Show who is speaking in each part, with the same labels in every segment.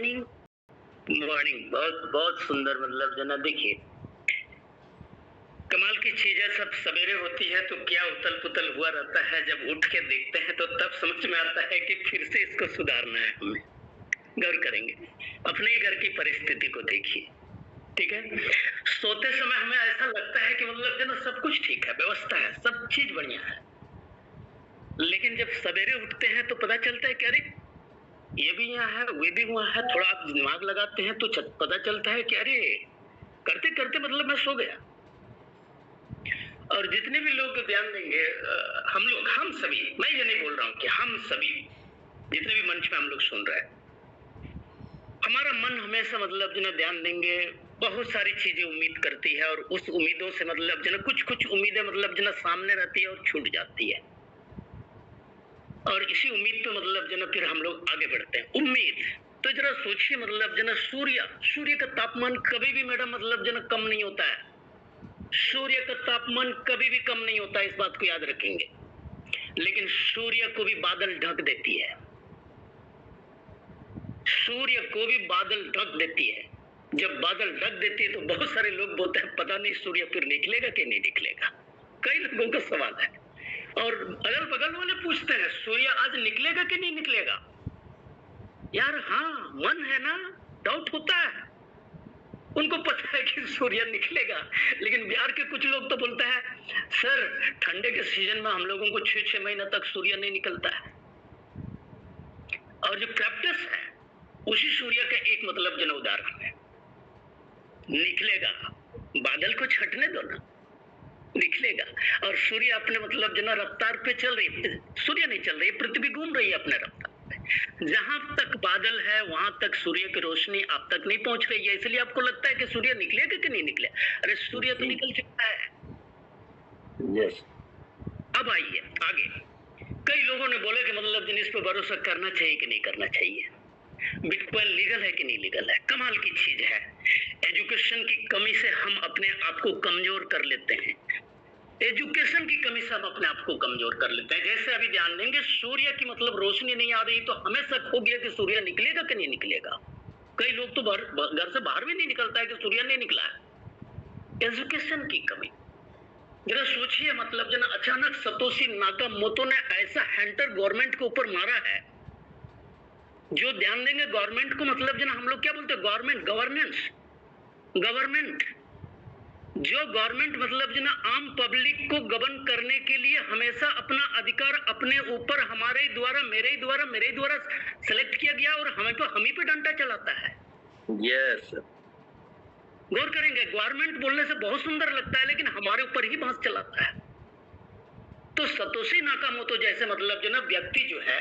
Speaker 1: Morning.
Speaker 2: Morning बहुत बहुत सुंदर, मतलब जो ना देखिए कमाल की चीज है। सब सवेरे होती है तो क्या उतल पुतल हुआ रहता है, जब उठ के देखते हैं तो तब समझ में आता है कि फिर से इसको सुधारना है। हमें गौर करेंगे, अपने ही घर की परिस्थिति को देखिए, ठीक है। सोते समय हमें ऐसा लगता है कि मतलब जो ना सब कुछ ठीक है, व्यवस्था है, सब चीज बढ़िया है, लेकिन जब सवेरे उठते हैं तो पता चलता है कि अरे ये भी यहाँ है, वे भी वहाँ है। थोड़ा आप दिमाग लगाते हैं तो पता चलता है कि अरे करते करते मतलब मैं सो गया। और जितने भी लोग ध्यान देंगे, हम सभी, मैं ये नहीं बोल रहा हूँ कि हम सभी जितने भी मंच में हम लोग सुन रहे हैं, हमारा मन हमेशा मतलब जो ना ध्यान देंगे बहुत सारी चीजें उम्मीद करती है, और उस उम्मीदों से मतलब जो ना कुछ उम्मीदें मतलब जो ना सामने रहती है और छूट जाती है, और इसी उम्मीद पे मतलब जो ना फिर हम लोग आगे बढ़ते हैं। उम्मीद तो जरा सोचिए, मतलब जो ना सूर्य का तापमान कभी भी मैडम मतलब जो ना कम नहीं होता है। सूर्य का तापमान कभी भी कम नहीं होता है, इस बात को याद रखेंगे। लेकिन सूर्य को भी बादल ढक देती है, सूर्य को भी बादल ढक देती है। जब बादल ढक देती है तो बहुत सारे लोग बोलते हैं पता नहीं सूर्य फिर निकलेगा कि नहीं निकलेगा। कई लोगों का सवाल है, और अगल बगल वाले पूछते हैं सूर्य आज निकलेगा कि नहीं निकलेगा। यार हाँ, मन है ना, डाउट होता है। उनको पता है कि सूर्य निकलेगा, लेकिन बिहार के कुछ लोग तो बोलते हैं सर ठंडे के सीजन में हम लोगों को 6 महीना तक सूर्य नहीं निकलता है। और जो कैप्टस है उसी सूर्य का एक मतलब जन उदाहरण है। निकलेगा, बादल को छटने दो ना, निकलेगा। और सूर्य अपने मतलब जना रफ्तार पे चल रही है, सूर्य नहीं चल रही है, पृथ्वी घूम रही है अपने रफ्तार पे। जहां तक बादल है वहां तक सूर्य की रोशनी आप तक नहीं पहुंच रही है, इसलिए आपको लगता है कि सूर्य निकलेगा कि नहीं निकले। अरे सूर्य तो निकल चुका है।
Speaker 1: यस।
Speaker 2: अब आइए आगे। कई लोगों ने बोले कि मतलब जिन इस पर भरोसा करना चाहिए कि नहीं करना चाहिए। बिटकॉइन लीगल है कि नहीं लीगल है। कमाल की चीज है, एजुकेशन की कमी से हम अपने आप को कमजोर कर लेते हैं। एजुकेशन की कमी से हम अपने आप को कमजोर कर लेते हैं। जैसे अभी ध्यान देंगे, सूर्य की मतलब रोशनी नहीं आ रही तो हमें शक हो गया कि सूर्य निकलेगा कि नहीं निकलेगा। कई लोग तो घर से बाहर भी नहीं निकलता है कि सूर्य नहीं निकला है। एजुकेशन की कमी। जरा सोचिए, मतलब जना अचानक सतोशी नाकामोटो ने ऐसा हैंटर गवर्नमेंट के ऊपर मारा है, जो ध्यान देंगे गवर्नमेंट को मतलब जना हम लोग क्या बोलते हैं, गवर्नमेंट, गवर्नमेंट जो गवर्नमेंट मतलब जना आम पब्लिक को गवर्न करने के लिए हमेशा अपना अधिकार अपने ऊपर हमारे द्वारा, मेरे द्वारा सेलेक्ट किया गया, और हम ही पे डंडा चलाता है।
Speaker 1: यस।
Speaker 2: गौर करेंगे, गवर्नमेंट बोलने से बहुत सुंदर लगता है, लेकिन हमारे ऊपर ही बांस चलाता है। तो सतोशी नाकामोटो जैसे मतलब जो ना व्यक्ति जो है,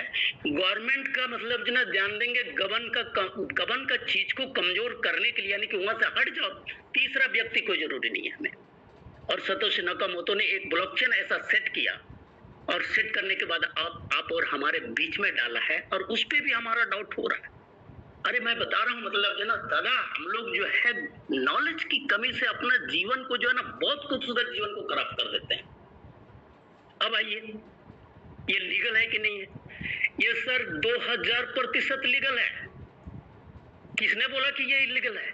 Speaker 2: गवर्नमेंट का मतलब जो ना ध्यान देंगे गवर्न का चीज को कमजोर करने के लिए, यानी कि वहां से हट जाओ, तीसरा व्यक्ति कोई जरूरी नहीं है हमें। और सतोशी नाकामोटो ने एक ब्लॉकचेन ऐसा सेट किया, और सेट करने के बाद आप और हमारे बीच में डाला है, और उस पर भी हमारा डाउट हो रहा है। अरे मैं बता रहा हूँ मतलब जो ना दादा, हम लोग जो है नॉलेज की कमी से अपना जीवन को जो है ना बहुत खूबसूरत जीवन को खराब कर देते हैं। अब आइए, ये लीगल है कि नहीं है। ये सर 2000% लीगल है। किसने बोला कि ये इलीगल है?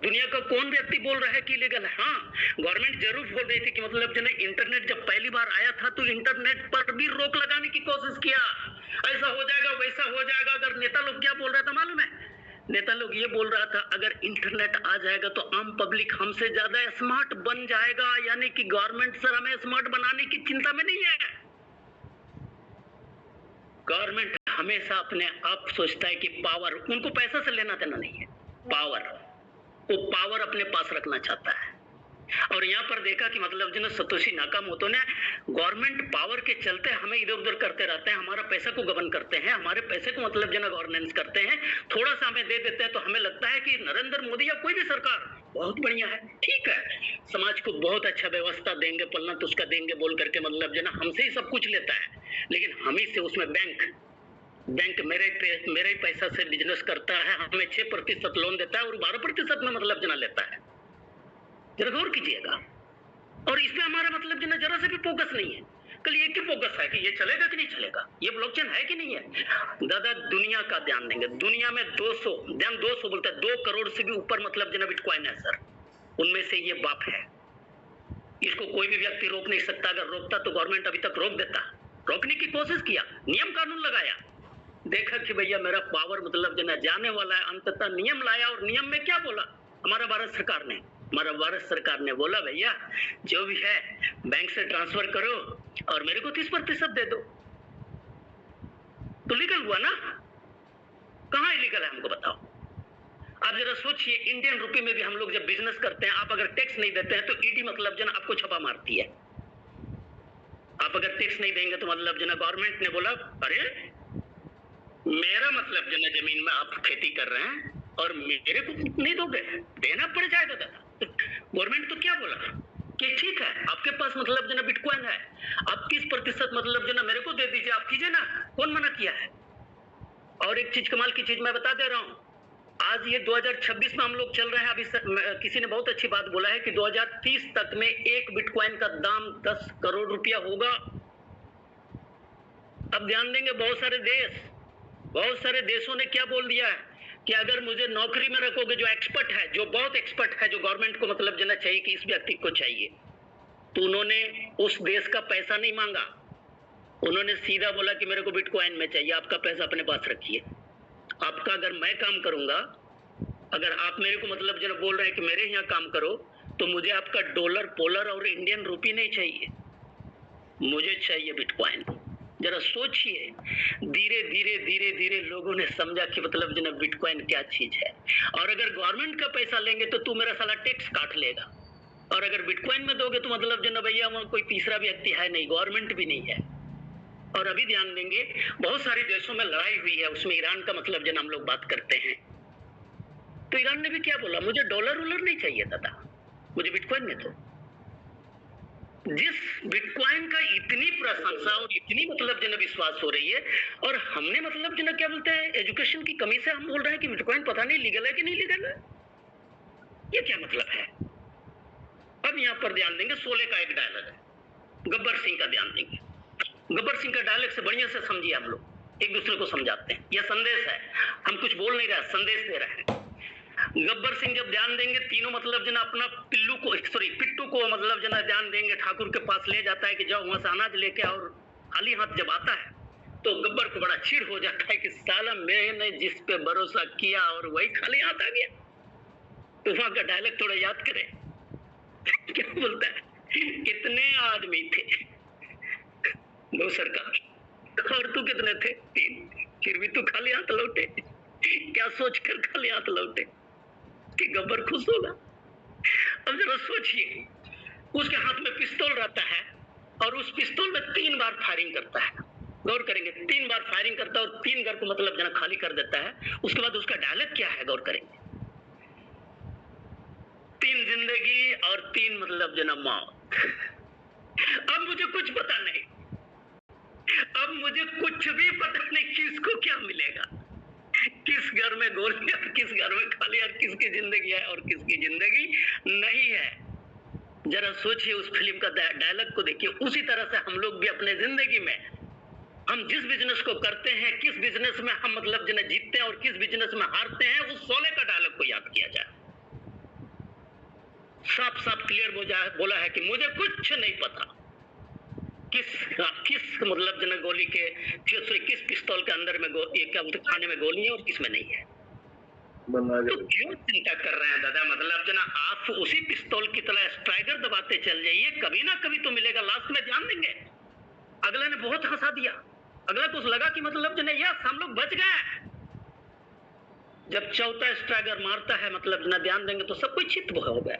Speaker 2: दुनिया का कौन व्यक्ति बोल रहा है कि इलीगल है? हाँ, गवर्नमेंट जरूर बोल रही थी कि मतलब जो ना इंटरनेट जब पहली बार आया था तो इंटरनेट पर भी रोक लगाने की कोशिश किया, ऐसा हो जाएगा वैसा हो जाएगा। अगर नेता लोग क्या बोल रहा था मालूम है? नेता लोग ये बोल रहा था अगर इंटरनेट आ जाएगा तो आम पब्लिक हमसे ज्यादा स्मार्ट बन जाएगा, यानी कि गवर्नमेंट सर हमें स्मार्ट बनाने की चिंता में नहीं है। गवर्नमेंट हमेशा अपने आप सोचता है कि पावर, उनको पैसा से लेना देना नहीं है, पावर, वो पावर अपने पास रखना चाहता है। और यहाँ पर देखा कि मतलब जो ना सतोशी नाकामोटो ने गवर्नमेंट पावर के चलते हमें इधर उधर करते रहते हैं, हमारा पैसा को गवर्न करते हैं, हमारे पैसे को मतलब जो ना गवर्नेंस करते हैं। थोड़ा सा हमें दे देते हैं तो हमें लगता है कि नरेंद्र मोदी या कोई भी सरकार बहुत बढ़िया है, ठीक है, समाज को बहुत अच्छा व्यवस्था देंगे, पलना तो उसका देंगे बोल करके मतलब जो ना हमसे ही सब कुछ लेता है। लेकिन हम ही से उसमें बैंक मेरे ही पैसा से बिजनेस करता है, हमें 6% लोन देता है और 12% में मतलब जना लेता है। जरा गौर कीजिएगा। और इसमें हमारा मतलब जना जरा से भी फोकस नहीं है। कल एक ही फोकस है कि ये चलेगा कि नहीं चलेगा, ये ब्लॉकचेन है कि नहीं है। दादा दुनिया का ध्यान देंगे, दुनिया में 200 बोलते हैं 2 करोड़ से भी ऊपर मतलब जो बिटकॉइन है सर, उनमें से ये बाप है। इसको कोई भी व्यक्ति रोक नहीं सकता, अगर रोकता तो गवर्नमेंट अभी तक रोक देता। रोकने की कोशिश किया, नियम कानून लगाया, देखा कि भैया मेरा पावर मतलब जो जाने वाला है, अंततः नियम लाया। और नियम में क्या बोला हमारा भारत सरकार ने बोला भैया जो भी है बैंक से ट्रांसफर करो और मेरे को 30% दे दो। तो लीगल हुआ ना, कहां इलीगल है हमको बताओ। आप जरा सोचिए, इंडियन रुपए में भी हम लोग जब बिजनेस करते हैं, आप अगर टैक्स नहीं देते हैं तो ईडी मतलब जो आपको छापा मारती है। आप अगर टैक्स नहीं देंगे तो मतलब जो गवर्नमेंट ने बोला अरे मेरा मतलब जो जमीन में आप खेती कर रहे हैं और मेरे को नहीं दोगे, देना पड़ जाएगा दादा। गवर्नमेंट तो क्या बोला कि ठीक है आपके पास मतलब जो बिटकॉइन है, आप 30% मतलब जो मेरे को दे दीजिए, आप कीजिए ना, कौन मना किया है। और एक चीज कमाल की चीज मैं बता दे रहा हूं, आज ये 2026 में हम लोग चल रहे हैं। अभी किसी ने बहुत अच्छी बात बोला है कि 2030 तक में एक बिटकॉइन का दाम 10 करोड़ रुपया होगा। अब ध्यान देंगे, बहुत सारे देशों ने क्या बोल दिया है कि अगर मुझे नौकरी में रखोगे, जो एक्सपर्ट है, जो बहुत एक्सपर्ट है, जो गवर्नमेंट को मतलब देना चाहिए कि इस व्यक्ति को चाहिए, तो उन्होंने उस देश का पैसा नहीं मांगा, उन्होंने सीधा बोला कि मेरे को बिटकॉइन में चाहिए, आपका पैसा अपने पास रखिए। आपका अगर मैं काम करूंगा, अगर आप मेरे को मतलब जो बोल रहे हैं कि मेरे यहाँ काम करो, तो मुझे आपका डॉलर, पोलर और इंडियन रुपी नहीं चाहिए, मुझे चाहिए बिटकॉइन। जरा सोचिए, धीरे धीरे लोगों ने समझा कि मतलब जो बिटकॉइन क्या चीज है। और अगर गवर्नमेंट का पैसा लेंगे तो तू मेरा साला टैक्स काट लेगा, और अगर बिटकॉइन में दोगे तो मतलब जो भैया वहां कोई तीसरा व्यक्ति है नहीं, गवर्नमेंट भी नहीं है। और अभी ध्यान देंगे, बहुत सारे देशों में लड़ाई हुई है, उसमें ईरान का मतलब जो हम लोग बात करते हैं, तो ईरान ने भी क्या बोला, मुझे डॉलर नहीं चाहिए दादा, मुझे बिटकॉइन में दो। जिस बिटकॉइन का इतनी प्रशंसा और इतनी मतलब जो विश्वास हो रही है, और हमने मतलब जो क्या बोलते हैं, एजुकेशन की कमी से हम बोल रहे हैं कि बिटकॉइन पता नहीं लीगल है कि नहीं लीगल है, ये क्या मतलब है। अब यहाँ पर ध्यान देंगे, शोले का एक डायलॉग है, गब्बर सिंह का ध्यान देंगे। गब्बर सिंह का डायलॉग से बढ़िया से समझिए, हम लोग एक दूसरे को समझाते हैं। यह संदेश है, हम कुछ बोल नहीं रहे, संदेश दे रहे हैं। गब्बर सिंह जब ध्यान देंगे, तीनों मतलब जना अपना पिट्टू को मतलब जना ध्यान देंगे, ठाकुर के पास ले जाता है कि जाओ वहां से अनाज लेके, और खाली हाथ जब आता है तो गब्बर को बड़ा चिढ़ हो जाता है कि साला मैंने जिस पे भरोसा किया और वही खाली हाथ आ गया। तो वहां का डायलॉग थोड़ा याद करें, क्या बोलता है, कितने आदमी थे, 2 सरकार, और तू कितने थे, 3, फिर भी तू खाली हाथ लौटे, क्या सोचकर खाली हाथ लौटे कि गब्बर खुश होगा। अब जरा सोचिए, उसके हाथ में पिस्तौल रहता है और उस पिस्तौल में 3 बार फायरिंग करता है, गौर करेंगे, 3 बार फायरिंग करता है और 3 घर को मतलब जना खाली कर देता है। उसके बाद उसका डायलॉग क्या है, गौर करेंगे, 3 जिंदगी और 3 मतलब जना मौत। अब मुझे कुछ पता नहीं, अब मुझे कुछ भी पता नहीं किसको क्या मिलेगा, किस घर में गोली और किस घर में खाली, और किसकी जिंदगी है और किसकी जिंदगी नहीं है। जरा सोचिए, उस फिल्म का डायलॉग को देखिए। उसी तरह से हम लोग भी अपने जिंदगी में, हम जिस बिजनेस को करते हैं, किस बिजनेस में हम मतलब जना जीतते हैं और किस बिजनेस में हारते हैं, उस शोले का डायलॉग को याद किया जाए। साफ साफ क्लियर बोला है कि मुझे कुछ नहीं पता किस मतलब जना गोली के, किस पिस्तौल के अंदर में क्या खाने में गोली है और किस में नहीं है। तो क्यों चिंता कर रहे हैं दादा, मतलब जना आप उसी पिस्तौल की तरह स्ट्राइकर दबाते चल जाइए, कभी ना कभी तो मिलेगा। लास्ट में ध्यान देंगे, अगला ने बहुत हंसा दिया, अगला को लगा कि मतलब जना यस हम लोग बच गए। जब चौथा स्ट्राइकर मारता है मतलब जना ध्यान देंगे तो सब कुछ चित हो गया,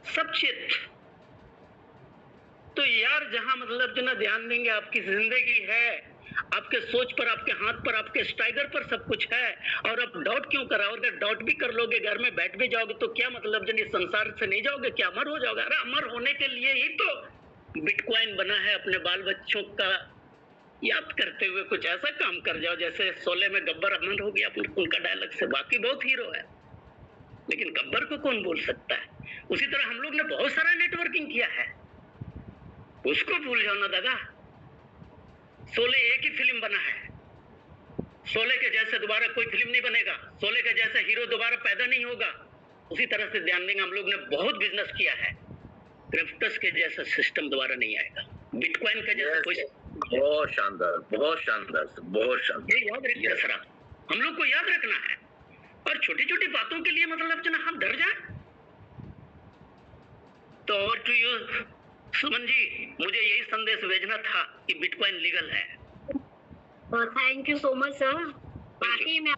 Speaker 2: सब चित। तो यार जहां मतलब जो ना ध्यान देंगे, आपकी जिंदगी है, आपके सोच पर, आपके हाथ पर, आपके स्ट्राइकर पर सब कुछ है, और आप डाउट क्यों कराओगे। अगर डाउट भी कर लोगे, घर में बैठ भी जाओगे, तो क्या मतलब जो संसार से नहीं जाओगे, क्या अमर हो जाओगे। अरे अमर होने के लिए ही तो बिटकॉइन बना है। अपने बाल बच्चों का याद करते हुए कुछ ऐसा काम कर जाओ, जैसे शोले में गब्बर अमर हो गया उनका डायलॉग से। बाकी बहुत हीरो है, लेकिन गब्बर को कौन बोल सकता है। उसी तरह हम लोग ने बहुत सारा नेटवर्किंग किया है, उसको भूल जाओ ना दादा। शोले एक ही फिल्म बना है, शोले के जैसे दोबारा कोई फिल्म नहीं बनेगा, शोले के जैसा हीरो दोबारा पैदा नहीं होगा। उसी तरह से ध्यान देंगे, हम लोग ने बहुत बिजनेस किया है, क्रिप्टस के जैसा सिस्टम दोबारा नहीं आएगा, बिटकॉइन का जैसा कोई।
Speaker 1: बहुत शानदार, बहुत शानदार, बहुत शानदार।
Speaker 2: ये याद रखिए सर, हम लोग को याद रखना है। और छोटी छोटी बातों के लिए मतलब जो ना हम डर जाए। तो और टू यू सुमन जी, मुझे यही संदेश भेजना था कि बिटकॉइन लीगल है।
Speaker 3: Thank you so much sir. बाकी मैं